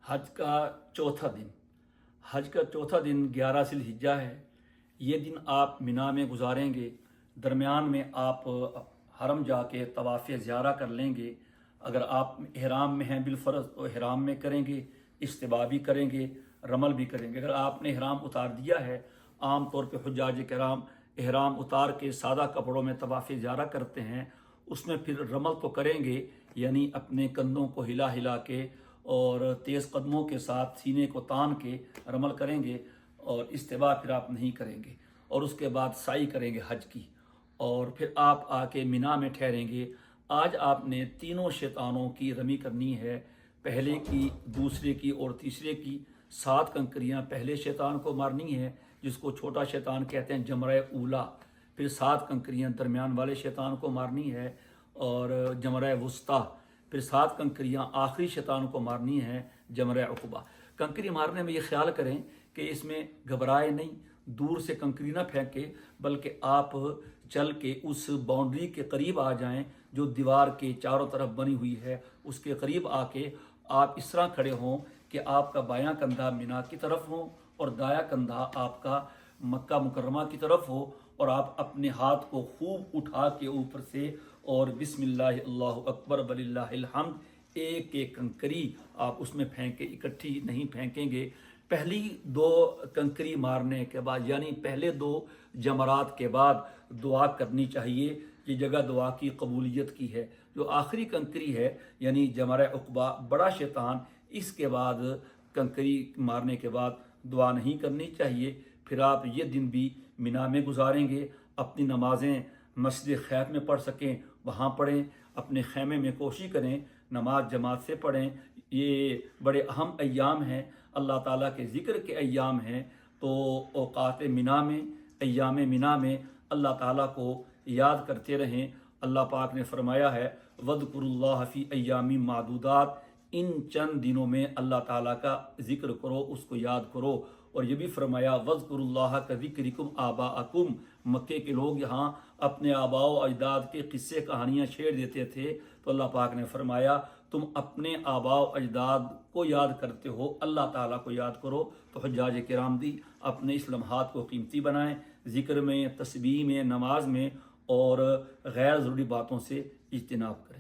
हज का चौथा दिन। हज का चौथा दिन 11 ज़िलहिज्जा है। ये दिन आप मिना में गुजारेंगे। दरमियान में आप हरम जाके तवाफ़ ज़ियारा कर लेंगे। अगर आप इहराम में हैं बिलफ़र्ज़ तो इहराम में करेंगे, इस्तिबा भी करेंगे, रमल भी करेंगे। अगर आपने इहराम उतार दिया है, आम तौर पे हुज्जाज किराम इहराम उतार के सादा कपड़ों में तवाफ़ ज़ियारा करते हैं, उसमें फिर रमल तो करेंगे, यानी अपने कंधों को हिला हिला के और तेज़ कदमों के साथ सीने को तान के रमल करेंगे, और इस्तिबा फिर आप नहीं करेंगे, और उसके बाद साई करेंगे हज की, और फिर आप आके मिना में ठहरेंगे। आज आपने तीनों शैतानों की रमी करनी है, पहले की, दूसरे की और तीसरे की। 7 कंकरियां पहले शैतान को मारनी है, जिसको छोटा शैतान कहते हैं, जमरा ऊला। फिर 7 कंकरियां दरमियान वाले शैतान को मारनी है, और जमरा वुस्ता। फिर 7 कंकरियां आखिरी शैतान को मारनी है, जमरा उक़बा। कंकरी मारने में ये ख्याल करें कि इसमें घबराए नहीं, दूर से कंकरी ना फेंके, बल्कि आप चल के उस बाउंड्री के करीब आ जाएं जो दीवार के चारों तरफ बनी हुई है। उसके करीब आके आप इस तरह खड़े हों कि आपका बायां कंधा मिना की तरफ हो और दायां कंधा आपका मक्का मुकर्रमा की तरफ हो, और आप अपने हाथ को खूब उठा के ऊपर से और बिस्मिल्लाह अल्लाहु अकबर वलिल्लाहिल हम्द एक एक कंकरी आप उसमें फेंके, इकट्ठी नहीं फेंकेंगे। पहली 2 कंकरी मारने के बाद, यानी पहले 2 जमरात के बाद दुआ करनी चाहिए। ये जगह दुआ की कबूलियत की है। जो आखिरी कंकरी है, यानी जमरा उक़बा, बड़ा शैतान, इसके बाद कंकरी मारने के बाद दुआ नहीं करनी चाहिए। फिर आप ये दिन भी मिना में गुजारेंगे। अपनी नमाज़ें मस्जिद खैफ में पढ़ सकें वहाँ पढ़ें, अपने खैमे में कोशिश करें नमाज जमात से पढ़ें। ये बड़े अहम अय्याम हैं, अल्लाह ताला के ज़िक्र के अय्याम हैं। तो औक़ात मिना में, अय्याम मिना में अल्लाह ताला को याद करते रहें। अल्लाह पाक ने फरमाया है, वज़कुरुल्लाह फ़ी अय्यामिन मादूदात, इन चंद दिनों में अल्लाह ताला का ज़िक्र करो, उसको याद करो। और ये भी फरमाया, वज़कुरुल्लाह का ज़िक्रिकुम आबाअकुम, मक्के के लोग यहाँ अपने आबाओ अजदाद के किस्से कहानियाँ छेड़ देते थे, तो अल्लाह पाक ने फरमाया, तुम अपने आबाओ अजदाद को याद करते हो, अल्लाह ताला को याद करो। तो हुज्जाज किराम दी अपने इस लम्हात को कीमती बनाएं, ज़िक्र में, तस्बीह में, नमाज में, और गैर ज़रूरी बातों से इज्तिनाब करें।